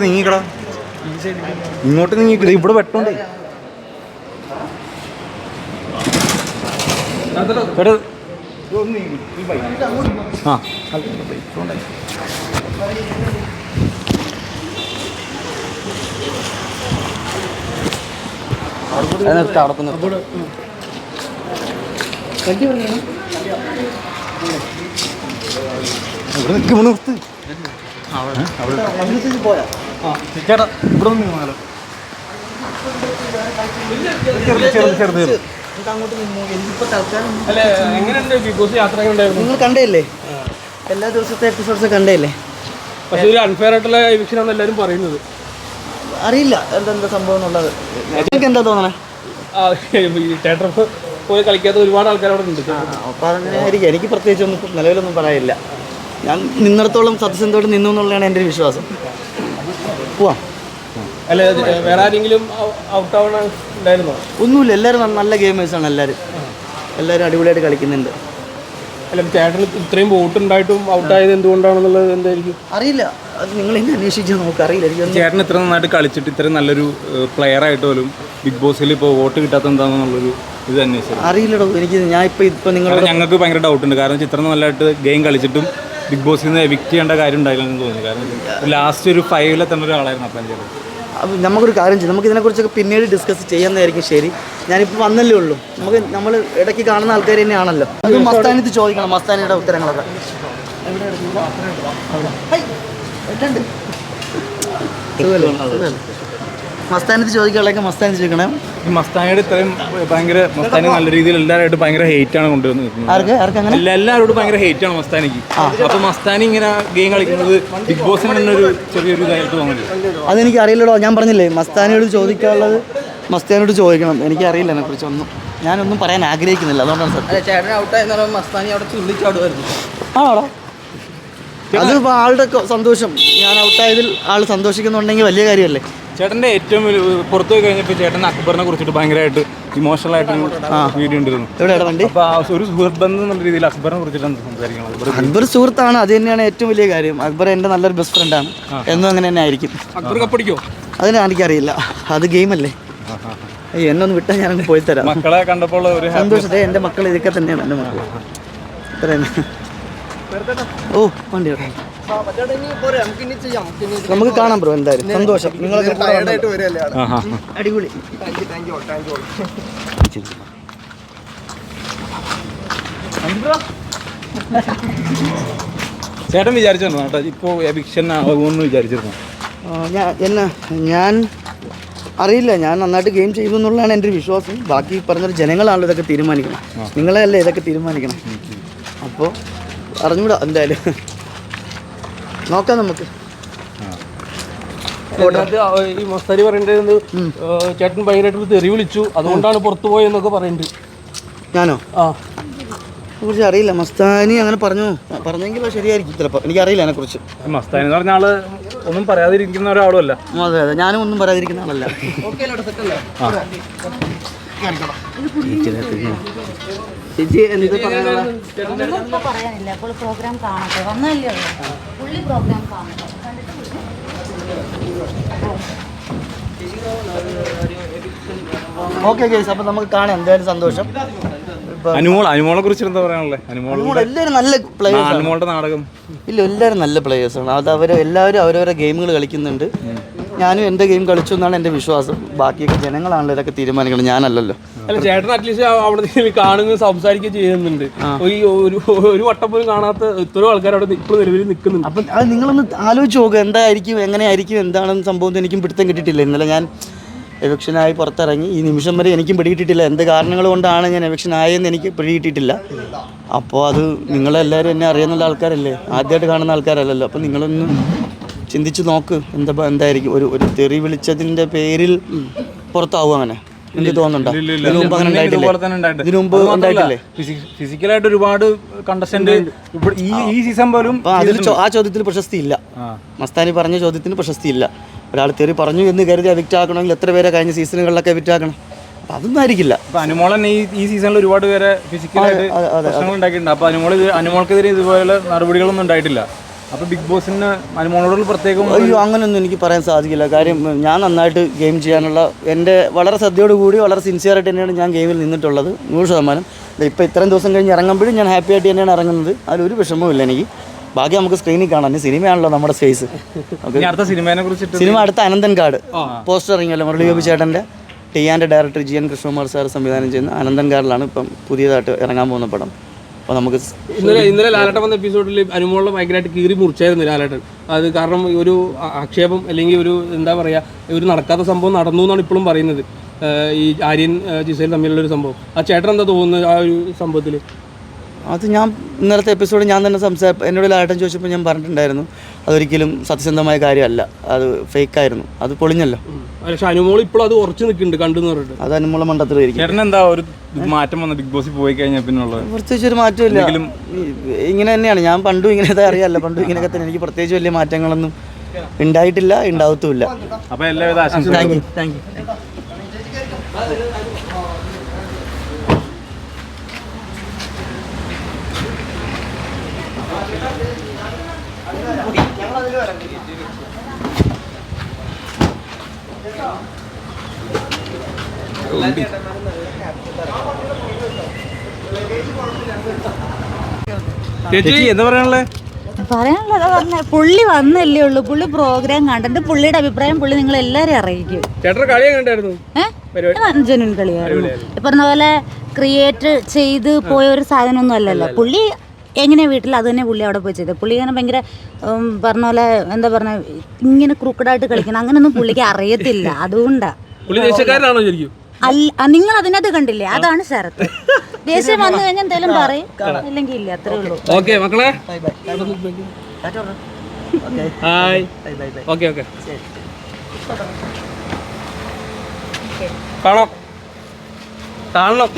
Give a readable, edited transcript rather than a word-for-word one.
നീങ്ങിക്കടാ, ഇങ്ങോട്ട് നീങ്ങിക്കട, ഇവിടെ വെട്ടോണ്ടേ. ആ അവിടെ നിൽക്കുമ്പോൾ നിർത്ത്. ചേട്ടാ ഇവിടെ നിന്ന് നിന്നാലോ. ചെറുത് നിങ്ങൾ കണ്ടേല്ലേ, എല്ലാ ദിവസത്തെ എപ്പിസോഡ്സ് കണ്ടേല്ലേ? പക്ഷേ ഒരു അൺഫെയർ ആയിട്ടുള്ള എവിക്ഷൻ ആണ് എല്ലാവരും പറയുന്നത്. അറിയില്ല എന്താ സംഭവം എന്നുള്ളത്. നിങ്ങൾക്ക് എന്താ തോന്നണേ? തിയേറ്ററിൽ പോയി കളിക്കാത്ത ഒരുപാട് ആൾക്കാർ അവിടെ ഉണ്ട്. അപ്പോൾ അങ്ങനെയായിരിക്കും. എനിക്ക് പ്രത്യേകിച്ചൊന്നും നിലവിലൊന്നും പറയാനില്ല. ഞാൻ നിന്നിടത്തോളം സത്യസന്ധമായിട്ട് നിന്നു എന്നുള്ളതാണ് എൻ്റെ ഒരു വിശ്വാസം. പോവാം. അല്ല, വേറെ ആരെങ്കിലും ഔട്ട് ആവണ ഉണ്ടായിരുന്നോ? ഒന്നുമില്ല, എല്ലാവരും നല്ല ഗെയിമേഴ്സാണ്. എല്ലാവരും അടിപൊളിയായിട്ട് കളിക്കുന്നുണ്ട്. അല്ല, തിയേറ്ററിൽ ഇത്രയും വോട്ട് ഉണ്ടായിട്ടും ഔട്ടായത് എന്തുകൊണ്ടാണെന്നുള്ളത് എന്തായിരിക്കും അറിയില്ല. അത് നിങ്ങൾ എന്നെ അന്വേഷിച്ചാൽ നമുക്ക് അറിയില്ല. ചേട്ടൻ ഇത്ര നന്നായിട്ട് കളിച്ചിട്ട് ഇത്രയും നല്ലൊരു പ്ലെയർ ആയിട്ട് പോലും ബിഗ് ബോസിൽ ഇപ്പോൾ വോട്ട് കിട്ടാത്ത എന്താണെന്നുള്ളൊരു ഇത് അന്വേഷിച്ചു അറിയില്ലടോ എനിക്ക്. ഞാൻ ഇപ്പം നിങ്ങളുടെ ഞങ്ങൾക്ക് ഭയങ്കര ഡൗട്ട് ഉണ്ട്. കാരണം ഇത്ര നല്ലതായിട്ട് ഗെയിം കളിച്ചിട്ടും ബിഗ് ബോസിൽ നിന്ന് എവിക്റ്റ് ചെയ്യേണ്ട കാര്യം ഉണ്ടായില്ലെന്ന് തോന്നി. കാരണം ലാസ്റ്റ് ഒരു 5 തന്നെ ഒരാളായിരുന്നു അപ്പം ചെയ്തത്. അപ്പം നമുക്കൊരു കാര്യം ചെയ്യും, നമുക്ക് ഇതിനെക്കുറിച്ചൊക്കെ പിന്നീട് ഡിസ്കസ് ചെയ്യുന്നതായിരിക്കും ശരി. ഞാനിപ്പോൾ വന്നല്ലേ ഉള്ളൂ. നമ്മൾ ഇടയ്ക്ക് കാണുന്ന ആൾക്കാർ തന്നെയാണല്ലോ. അത് മസ്താനിത്ത് ചോദിക്കണം, മസ്താനിയുടെ ഉത്തരങ്ങളൊക്കെ. മസ്താനിത്ത് ചോദിക്കാനുള്ളതൊക്കെ മസ്താനി ചോദിക്കണം. ഈ മസ്താനിയുടെ ഇത്രയും ഭയങ്കര മസ്താനി നല്ല രീതിയിൽ എല്ലാവരുമായിട്ട് ഭയങ്കര ഹെയ്റ്റാണ് കൊണ്ടുവന്നത്. എല്ലാവരോടും ഭയങ്കര ഹെയ്റ്റാണ് മസ്താനിക്ക്. അപ്പോൾ മസ്താനി ഇങ്ങനെ ഗെയിം കളിക്കുന്നത് ബിഗ് ബോസിന് തന്നെ ഒരു ചെറിയൊരു ഇതായിട്ട് തോന്നുന്നില്ല. അതെനിക്ക് അറിയില്ലടോ. ഞാൻ പറഞ്ഞില്ലേ, മസ്താനിയോട് ചോദിക്കാനുള്ളത് മസ്താനിയോട് ചോദിക്കണം. എനിക്കറിയില്ല അതിനെക്കുറിച്ചൊന്നും. ഞാനൊന്നും പറയാൻ ആഗ്രഹിക്കുന്നില്ല. അതുകൊണ്ടാണ് സത്യം. ചേട്ടൻ ഔട്ടായെന്ന് മസ്താനി അവിടെ ചുള്ളിച്ചാടുമായിരുന്നു. ആണോ? അത് ആളുടെ സന്തോഷം. ഞാൻ ഔട്ടായതിൽ ആൾ സന്തോഷിക്കുന്നുണ്ടെങ്കിൽ വലിയ കാര്യമല്ലേ. ചേട്ടൻ്റെ ഏറ്റവും പുറത്തു പോയി കഴിഞ്ഞപ്പോൾ ചേട്ടൻ അക്ബറിനെ കുറിച്ചിട്ട് ഭയങ്കരമായിട്ട് ഇമോഷണൽ ആയിട്ട് വീഡിയോ ഉണ്ടായിരുന്നു. എവിടെയാണ് വണ്ടി? അപ്പോൾ ഒരു സുഹൃത്ത് ബന്ധം എന്നുള്ള രീതിയിൽ അക്ബറിനെ കുറിച്ചിട്ടാണ് സംസാരിക്കുന്നത്. അക്ബർ സുഹൃത്താണ്, അത് തന്നെയാണ് ഏറ്റവും വലിയ കാര്യം. അക്ബർ എൻ്റെ നല്ലൊരു ബെസ്റ്റ് ഫ്രണ്ടാണ്. എന്നും അങ്ങനെ തന്നെ ആയിരിക്കും. അക്ബർ കപ്പടിക്കോ? അതിന് എനിക്കറിയില്ല. അത് ഗെയിമല്ലേ. എന്നൊന്ന് വിട്ടാൽ ഞാനങ്ങ് പോയി തരാം. മക്കളെ കണ്ടപ്പോൾ ഒരു സന്തോഷത്തെ. എൻ്റെ മക്കൾ ഇതൊക്കെ തന്നെയാണ് എൻ്റെ മക്കൾ. അത്രയാണ്. ഓ വണ്ടി നമുക്ക് കാണാം ബ്രോ. എന്തായാലും സന്തോഷം. നിങ്ങളൊക്കെ അടിപൊളി. ചേട്ടൻ വിചാരിച്ചിരുന്നു കേട്ടോ ഇപ്പോൾ എവിക്ഷൻ ആകുമെന്ന് വിചാരിച്ചിരുന്നു? ഞാൻ അറിയില്ല. ഞാൻ നന്നായിട്ട് ഗെയിം ചെയ്തു എന്നുള്ളതാണ് എൻ്റെ ഒരു വിശ്വാസം. ബാക്കി പറഞ്ഞൊരു ജനങ്ങളാണല്ലോ ഇതൊക്കെ തീരുമാനിക്കണം. നിങ്ങളെയല്ലേ ഇതൊക്കെ തീരുമാനിക്കണം. അപ്പോൾ അറിഞ്ഞൂടാ. എന്തായാലും നോക്കാം നമുക്ക്. ഈ മസ്താനി പറയേണ്ടത് ചേട്ടൻ ഭയങ്കരമായിട്ട് തെറി വിളിച്ചു, അതുകൊണ്ടാണ് പുറത്തു പോയെന്നൊക്കെ പറയുന്നുണ്ട്. ഞാനോ? കുറിച്ച് അറിയില്ല. മസ്താനി അങ്ങനെ പറഞ്ഞെങ്കിൽ ശരിയായിരിക്കും ചിലപ്പോൾ. എനിക്കറിയില്ല അതിനെക്കുറിച്ച്. മസ്താനി എന്ന് പറഞ്ഞ ആള് ഒന്നും പറയാതിരിക്കുന്ന ഒരാളും അല്ല. അതെ അതെ, ഞാനും ഒന്നും പറയാതിരിക്കുന്ന ആളല്ല. ചേച്ചി എന്ത് പറയാനില്ല. അപ്പോൾ പ്രോഗ്രാം കാണട്ടെ. വന്നല്ലേ പുള്ളി പ്രോഗ്രാം കാണട്ടെ. ഓക്കെ ഗൈസ്, അപ്പോൾ നമുക്ക് കാണാം. എന്തായാലും സന്തോഷം. അനുമോളെ കുറിച്ച് എന്താ പറയാനുള്ളത്? എല്ലാവരും നല്ല പ്ലേയേഴ്സ്. അനുമോളുടെ നാടകം ഇല്ല, എല്ലാവരും നല്ല പ്ലേയേഴ്സാണ്. അത് എല്ലാവരും അവരവരെ ഗെയിമുകൾ കളിക്കുന്നുണ്ട്. ഞാനും എൻ്റെ ഗെയിം കളിച്ചു എന്നാണ് എൻ്റെ വിശ്വാസം. ബാക്കിയൊക്കെ ജനങ്ങളാണല്ലോ ഇതൊക്കെ തീരുമാനിക്കണം, ഞാനല്ലല്ലോ. അല്ല, ചേട്ടൻ അറ്റ്ലീസ്റ്റ് അവിടെ കാണുകയും സംസാരിക്കുകയും ചെയ്യുന്നുണ്ട്. ഒരു വട്ടം പോലും കാണാത്ത ഇത്രയും ആൾക്കാർ അവിടെ ഇപ്പോൾ നിലവിൽ നിൽക്കുന്നുണ്ട്. അപ്പം അത് നിങ്ങളൊന്ന് ആലോചിച്ച് നോക്കുക. എന്തായിരിക്കും, എങ്ങനെയായിരിക്കും, എന്താണെന്ന് സംഭവം എനിക്കും പിടുത്തം കിട്ടിയിട്ടില്ല. ഇന്നലെ ഞാൻ എവിക്ഷനായി പുറത്തിറങ്ങി. ഈ നിമിഷം വരെ എനിക്കും പിടികിട്ടിട്ടില്ല. എന്ത് കാരണങ്ങൾ കൊണ്ടാണ് ഞാൻ എവിക്ഷൻ ആയെന്ന് എനിക്ക് പിടികിട്ടിട്ടില്ല. അപ്പോൾ അത് നിങ്ങളെല്ലാവരും എന്നെ അറിയുന്ന ആൾക്കാരല്ലേ, ആദ്യമായിട്ട് കാണുന്ന ആൾക്കാരല്ലല്ലോ. അപ്പോൾ നിങ്ങളൊന്ന് ചിന്തിച്ച് നോക്ക്. എന്തായിരിക്കും ഒരു തെറി വിളിച്ചതിൻ്റെ പേരിൽ പുറത്താവും അങ്ങനെ എനിക്ക് തോന്നുന്നുണ്ടോ? ഇതിനു മുമ്പ് അങ്ങനെ ഉണ്ടായിട്ടില്ലേ? ഇതിനു മുമ്പ് ഉണ്ടായിട്ടില്ലേ? ഫിസിക്കലായിട്ട് ഒരുപാട് കണ്ടസ്റ്റന്റ് ഈ സീസൺ പോലും ആ ചോദ്യത്തിന് പ്രശസ്തി ഇല്ല. മസ്താനി പറഞ്ഞ ചോദ്യത്തിന് പ്രശസ്തി ഇല്ല. ഒരാൾ തെറി പറഞ്ഞു എന്ന് കരുതി എവിക്റ്റ് ആക്കണമെങ്കിൽ എത്ര പേരെ കഴിഞ്ഞ സീസണുകളിലൊക്കെ എവിക്റ്റ് ആക്കണം? അപ്പം അതൊന്നും ആയിരിക്കില്ല. അപ്പോൾ അനുമോളൻ ഈ സീസണിൽ ഒരുപാട് പേരെ ഫിസിക്കലായിട്ട് പ്രശ്നങ്ങൾ ഉണ്ടാക്കിയിട്ടുണ്ട്. അപ്പോൾ അനുമോൾക്കെതിരെ ഇതുപോലെ നടപടികളൊന്നും ഉണ്ടായിട്ടില്ല. അപ്പോൾ ബിഗ് ബോസിന് അനുമോളോടുള്ള പ്രത്യേകം അയ്യോ അങ്ങനെയൊന്നും എനിക്ക് പറയാൻ സാധിക്കില്ല. കാര്യം ഞാൻ നന്നായിട്ട് ഗെയിം ചെയ്യാനുള്ള എൻ്റെ വളരെ ശ്രദ്ധയോടുകൂടി വളരെ സിൻസിയറായിട്ട് തന്നെയാണ് ഞാൻ ഗെയിമിൽ നിന്നിട്ടുള്ളത് 100%. ഇപ്പോൾ ഇത്രയും ദിവസം കഴിഞ്ഞ് ഇറങ്ങുമ്പോഴും ഞാൻ ഹാപ്പി ആയിട്ട് തന്നെയാണ് ഇറങ്ങുന്നത്. അതിലൊരു വിഷമവും ഇല്ല എനിക്ക്. ബാക്കി നമുക്ക് സ്ക്രീനിൽ കാണാം. സിനിമയാണല്ലോ നമ്മുടെ സ്പേസ്. അടുത്ത സിനിമയെ കുറിച്ചിട്ട് സിനിമ അടുത്ത അനന്തൻകാട് പോസ്റ്റർ ഇറങ്ങിയല്ലോ. മുരളി ഗോപി ചേട്ടൻ്റെ ടിയാൻ്റെ ഡയറക്ടർ GN കൃഷ്ണകുമാർ സാർ സംവിധാനം ചെയ്യുന്ന അനന്തൻകാടിലാണ് ഇപ്പം പുതിയതായിട്ട് ഇറങ്ങാൻ പോകുന്ന പടം. അപ്പോൾ നമുക്ക് ഇന്നലെ ലാലേട്ടൻ വന്ന എപ്പിസോഡിൽ അനുമോളിനെ ഭയങ്കരമായിട്ട് കീറി മുറിച്ചായിരുന്നു ലാലേട്ടൻ. അത് കാരണം ഒരു ആക്ഷേപം അല്ലെങ്കിൽ ഒരു എന്താ പറയുക ഒരു നടക്കാത്ത സംഭവം നടന്നു എന്നാണ് ഇപ്പോഴും പറയുന്നത്. ഈ ആര്യൻ ജിസേൽ തമ്മിലുള്ളൊരു സംഭവം. ആ ചേട്ടൻ എന്താ തോന്നുന്നത് ആ ഒരു സംഭവത്തിൽ? അത് ഞാൻ ഇന്നലത്തെ എപ്പിസോഡ് ഞാൻ തന്നെ എന്നോട് ലാലേട്ടൻ ചോദിച്ചപ്പോൾ ഞാൻ പറഞ്ഞിട്ടുണ്ടായിരുന്നു അതൊരിക്കലും സത്യസന്ധമായ കാര്യമല്ല, അത് ഫേക്കായിരുന്നു, അത് പൊളിഞ്ഞല്ലോ. പക്ഷെ അനുമോൾ ഇപ്പോഴും അത് ഉറച്ചു നിൽക്കുന്നുണ്ട് കണ്ടെന്ന് പറഞ്ഞിട്ട്. അത് അനുമോള മണ്ടത്തിലായിരിക്കും. ചേട്ടൻ എന്താ ഒരു മാറ്റം വന്ന ബിഗ് ബോസിൽ പോയി കഴിഞ്ഞാൽ പിന്നുള്ളത്? പ്രത്യേകിച്ച് ഒരു മാറ്റമില്ല, ഇങ്ങനെ തന്നെയാണ്. ഞാൻ പണ്ടും ഇങ്ങനത്തെ അറിയാമല്ലോ, പണ്ടും ഇങ്ങനെയൊക്കെ തന്നെ. എനിക്ക് പ്രത്യേകിച്ച് വലിയ മാറ്റങ്ങളൊന്നും ഉണ്ടായിട്ടില്ല, ഉണ്ടാവത്തുമില്ല. അപ്പോൾ എല്ലാവിധ ആശംസകളും. Thank you, thank you. ചേച്ചി എന്താ പറയാനുള്ളത്? പറയാനുള്ളത് പറഞ്ഞ പുള്ളി വന്നല്ലേ ഉള്ളൂ. പുള്ളി പ്രോഗ്രാം കണ്ടിട്ട് പുള്ളിയുടെ അഭിപ്രായം പുള്ളി നിങ്ങൾ എല്ലാവരും അറിയിക്കും. ചേട്ടൻ കളി കണ്ടായിരുന്നു? ജനുവൻ കളിയായിരുന്നു. പറഞ്ഞ പോലെ ക്രിയേറ്റ് ചെയ്ത് പോയ ഒരു സാധനമൊന്നും അല്ലല്ലോ. പുള്ളി എങ്ങനെ വീട്ടിൽ അത് തന്നെ പുള്ളി അവിടെ പോയി ചെയ്തത്. പുള്ളി ഇങ്ങനെ ഭയങ്കര പറഞ്ഞ പോലെ എന്താ പറഞ്ഞ ഇങ്ങനെ ക്രൂക്കഡായിട്ട് കളിക്കണം അങ്ങനെയൊന്നും പുള്ളിക്ക് അറിയത്തില്ല. അതുകൊണ്ടാണ്. അല്ല, നിങ്ങൾ അതിനകത്ത് കണ്ടില്ലേ, അതാണ് ശരത്ത്. ദേഷ്യം വന്നു കഴിഞ്ഞാൽ എന്തെങ്കിലും പറയും, ഇല്ലെങ്കിൽ ഇല്ല, അത്രേ ഉള്ളൂ. ഓക്കെ മക്കളെ, ഹായ്. ഓക്കെ ഓക്കെ, കാണാം കാണണം.